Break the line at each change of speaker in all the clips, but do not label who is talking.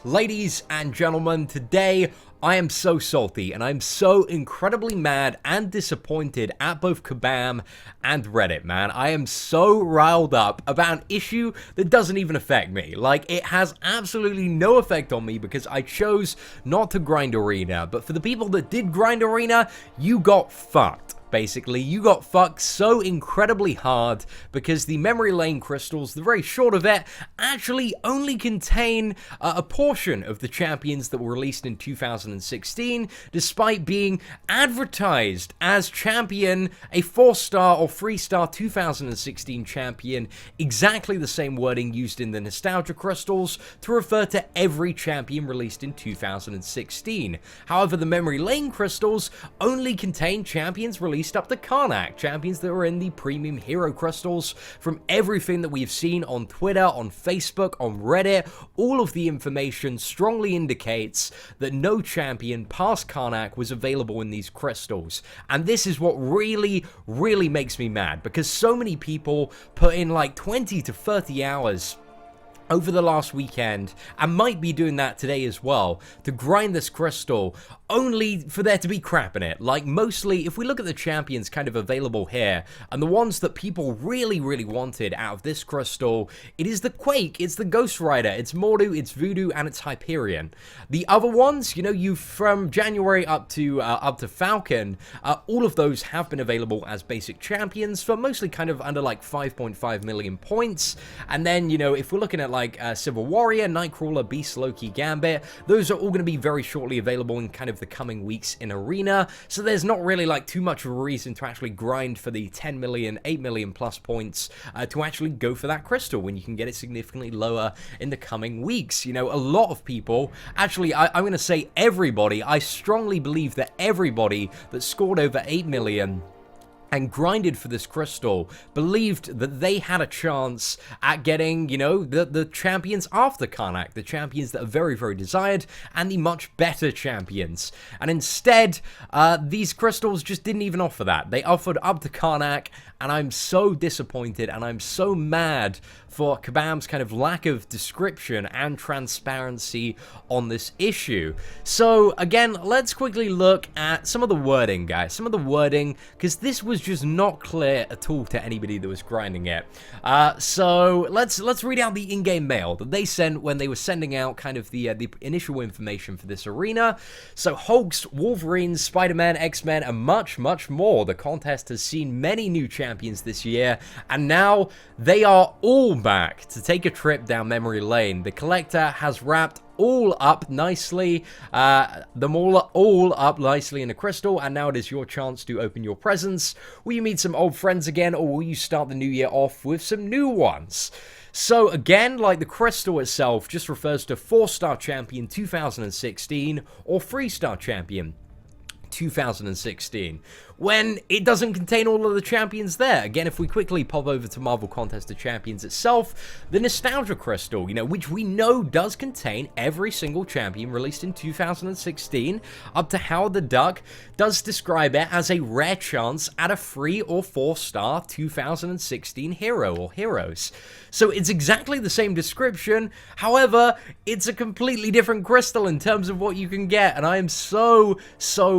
Ladies and gentlemen, today I am so salty and I'm so incredibly mad and disappointed at both Kabam and Reddit, man. I am so riled up about an issue that doesn't even affect me. Like, it has absolutely no effect on me because I chose not to grind Arena. But for the people that did grind Arena, you got fucked. Basically, you got fucked so incredibly hard because the memory lane crystals, the very short of it, actually only contain a portion of the champions that were released in 2016, despite being advertised as champion, a 4-star or 3-star 2016 champion, exactly the same wording used in the nostalgia crystals to refer to every champion released in 2016. However, the memory lane crystals only contain champions released up to Karnak, champions that were in the premium hero crystals. From everything that we've seen on Twitter, on Facebook, on Reddit, all of the information strongly indicates that no champion past Karnak was available in these crystals. And this is what really makes me mad, because so many people put in like 20 to 30 hours over the last weekend, and might be doing that today as well, to grind this crystal, only for there to be crap in it. Like, mostly, if we look at the champions kind of available here, and the ones that people really wanted out of this crystal, it is the Quake, it's the Ghost Rider, it's Mordu, it's Voodoo, and it's Hyperion. The other ones, you know, you from January up to Falcon, all of those have been available as basic champions for mostly kind of under like 5.5 million points. And then, you know, if we're looking at like Civil Warrior, Nightcrawler, Beast, Loki, Gambit, those are all going to be very shortly available in kind of the coming weeks in Arena, so there's not really like too much of a reason to actually grind for the 10 million, 8 million plus points to actually go for that crystal when you can get it significantly lower in the coming weeks. You know, a lot of people, actually I'm going to say everybody, I strongly believe that everybody that scored over 8 million and grinded for this crystal believed that they had a chance at getting, you know, the champions after Karnak, the champions that are very desired, and the much better champions. And instead, these crystals just didn't even offer that. They offered up to Karnak, and I'm so disappointed, and I'm so mad for Kabam's kind of lack of description and transparency on this issue. So, again, let's quickly look at some of the wording, guys. Some of the wording, because this was just not clear at all to anybody that was grinding it. So, let's read out the in-game mail that they sent when they were sending out kind of the initial information for this arena. So, Hulks, Wolverines, Spider-Man, X-Men, and much more. The contest has seen many new champions this year, and now they are all back to take a trip down memory lane. The collector has wrapped all up nicely, them all up nicely in a crystal, and now it is your chance to open your presents. Will you meet some old friends again, or will you start the new year off with some new ones? So again, like, the crystal itself just refers to 4-star champion 2016 or 3-star champion 2016, when it doesn't contain all of the champions there. Again, if we quickly pop over to Marvel Contest of Champions itself, the Nostalgia Crystal, you know, which we know does contain every single champion released in 2016, up to Howard the Duck, does describe it as a rare chance at a 3 or 4-star 2016 hero or heroes. So it's exactly the same description, however, it's a completely different crystal in terms of what you can get, and I am so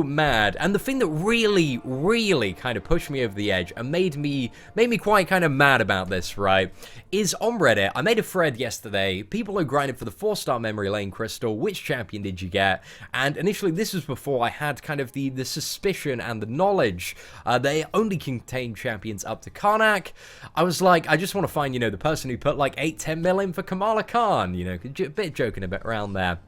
mad. And the thing that really kind of pushed me over the edge and made me quite kind of mad about this, right, is on Reddit. I made a thread yesterday, people are grinding for the 4-star memory lane crystal, which champion did you get? And initially, this was before I had kind of the suspicion and the knowledge they only contain champions up to Karnak. I was like, I just want to find, you know, the person who put like 8-10 million for Kamala Khan, you know, a bit joking a bit around there.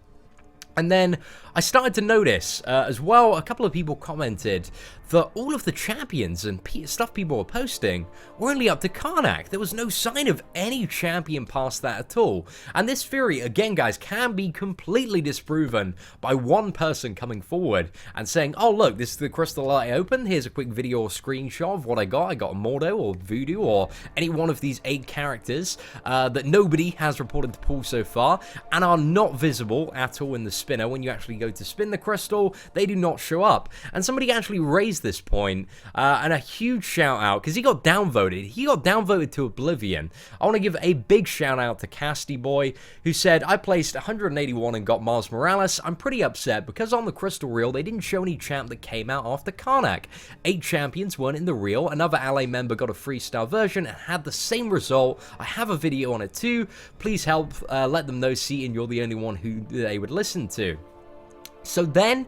And then I started to notice as well, a couple of people commented that all of the champions and stuff people were posting were only up to Karnak. There was no sign of any champion past that at all. And this theory, again, guys, can be completely disproven by one person coming forward and saying, oh, look, this is the crystal I opened. Here's a quick video or screenshot of what I got. I got a Mordo or Voodoo or any one of these 8 characters that nobody has reported to pull so far and are not visible at all in the spinner, when you actually go to spin the crystal, they do not show up. And somebody actually raised this point, and a huge shout out, because he got downvoted. He got downvoted to oblivion. I want to give a big shout out to Casty Boy, who said, I placed 181 and got Mars Morales. I'm pretty upset because on the crystal reel, they didn't show any champ that came out after Karnak. 8 champions weren't in the reel. Another ally member got a freestyle version and had the same result. I have a video on it too. Please help let them know, Seatin, you're the only one who they would listen to. So then,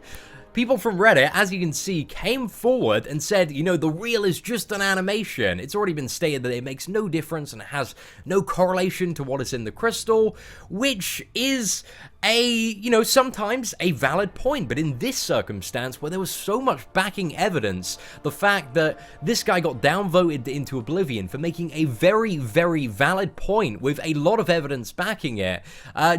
people from Reddit, as you can see, came forward and said, you know, the reel is just an animation. It's already been stated that it makes no difference and it has no correlation to what is in the crystal, which is sometimes a valid point. But in this circumstance, where there was so much backing evidence, the fact that this guy got downvoted into oblivion for making a very, very valid point with a lot of evidence backing it,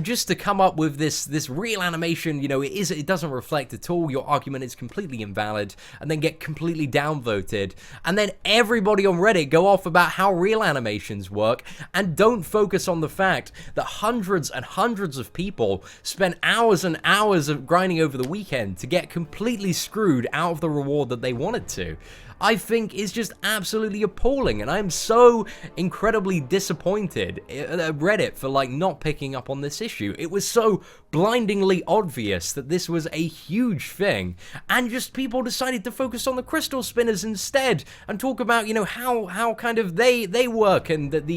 just to come up with this real animation, you know, it doesn't reflect at all. Your argument is completely invalid, and then get completely downvoted. And then everybody on Reddit go off about how real animations work, and don't focus on the fact that hundreds and hundreds of people spent hours and hours of grinding over the weekend to get completely screwed out of the reward that they wanted to. I think is just absolutely appalling, and I'm so incredibly disappointed at Reddit for like not picking up on this issue. It was so blindingly obvious that this was a huge thing, and just people decided to focus on the crystal spinners instead and talk about, you know, how kind of they work, and that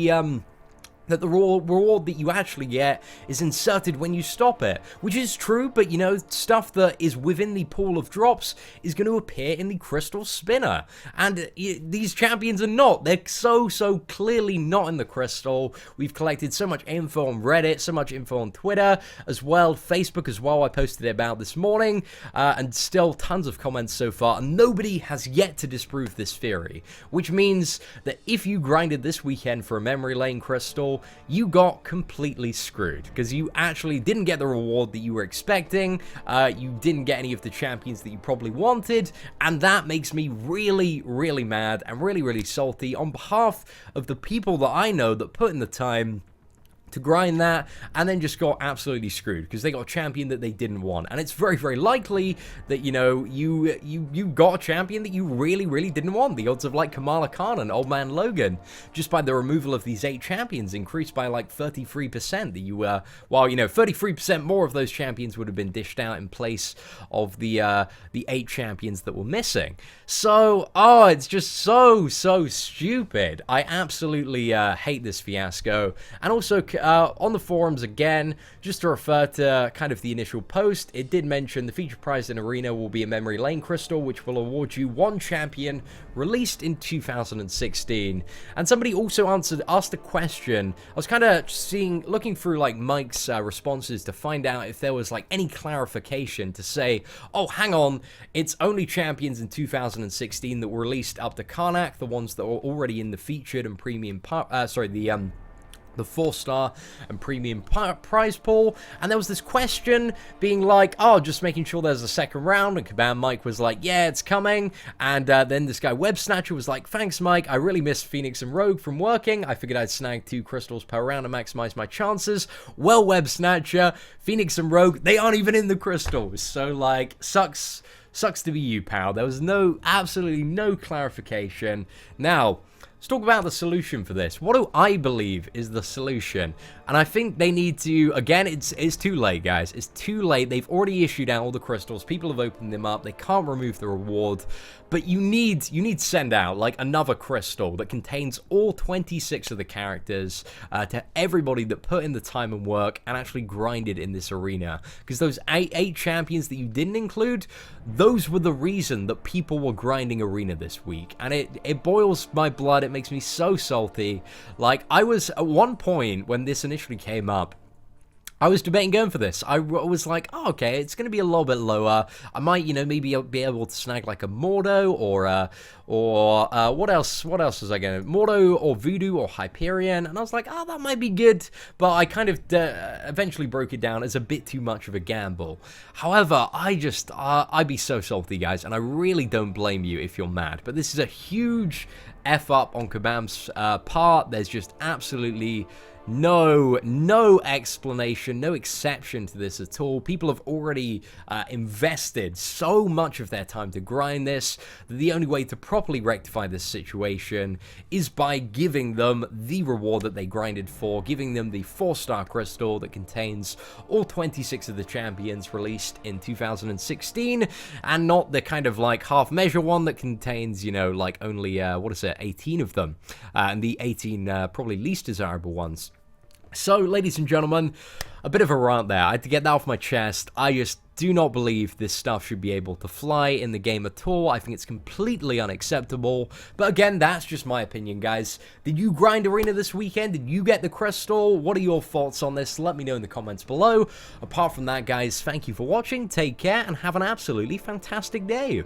the reward that you actually get is inserted when you stop it, which is true, but, you know, stuff that is within the pool of drops is going to appear in the crystal spinner, and these champions are not. They're so clearly not in the crystal. We've collected so much info on Reddit, so much info on Twitter as well, Facebook as well, I posted it about this morning, and still tons of comments so far, and nobody has yet to disprove this theory, which means that if you grinded this weekend for a memory lane crystal, you got completely screwed, because you actually didn't get the reward that you were expecting, you didn't get any of the champions that you probably wanted, and that makes me really, really mad and really, really salty on behalf of the people that I know that put in the time to grind that, and then just got absolutely screwed because they got a champion that they didn't want. And it's very, very likely that, you know, you got a champion that you really, really didn't want. The odds of like Kamala Khan and Old Man Logan, just by the removal of these 8 champions, increased by like 33%. That you while, you know, 33% more of those champions would have been dished out in place of the 8 champions that were missing. So, it's just so stupid. I absolutely hate this fiasco. And also, on the forums again, just to refer to kind of the initial post, it did mention the feature prize in Arena will be a memory lane crystal, which will award you 1 champion released in 2016. And somebody also asked a question. I was kind of looking through like Mike's responses to find out if there was like any clarification to say, oh, hang on, it's only champions in 2016 that were released up to Karnak, the ones that were already in the featured and premium the 4-star and premium prize pool. And there was this question being like, oh, just making sure there's a second round, and Kabam Mike was like, yeah, it's coming. And then this guy Web Snatcher was like, thanks Mike, I really missed Phoenix and Rogue from working. I figured I'd snag 2 crystals per round to maximize my chances. Well, Web Snatcher, Phoenix and Rogue, they aren't even in the crystals, so like, sucks to be you, pal. There was absolutely no clarification. Now, let's talk about the solution for this. What do I believe is the solution? And I think they need to, again, it's too late, guys. It's too late. They've already issued out all the crystals. People have opened them up. They can't remove the reward. But you need to send out like another crystal that contains all 26 of the characters to everybody that put in the time and work and actually grinded in this arena. Because those 8 champions that you didn't include, those were the reason that people were grinding arena this week. And it boils my blood. It makes me so salty. Like, I was at one point when this initially came up, I was debating going for this. I was like, oh, okay, it's going to be a little bit lower. I might, you know, maybe be able to snag like a Mordo or what else was I going to, Mordo or Voodoo or Hyperion. And I was like, oh, that might be good. But I kind of eventually broke it down as a bit too much of a gamble. However, I'd be so salty, guys. And I really don't blame you if you're mad. But this is a huge F up on Kabam's part. There's just absolutely no explanation, no exception to this at all. People have already invested so much of their time to grind this that the only way to properly rectify this situation is by giving them the reward that they grinded for, giving them the 4-star crystal that contains all 26 of the champions released in 2016, and not the kind of like half measure one that contains, you know, like only 18 of them, and the 18 probably least desirable ones. So, ladies and gentlemen, a bit of a rant there. I had to get that off my chest. I just do not believe this stuff should be able to fly in the game at all. I think it's completely unacceptable. But again, that's just my opinion, guys. Did you grind Arena this weekend? Did you get the crystal? What are your thoughts on this? Let me know in the comments below. Apart from that, guys, thank you for watching. Take care and have an absolutely fantastic day.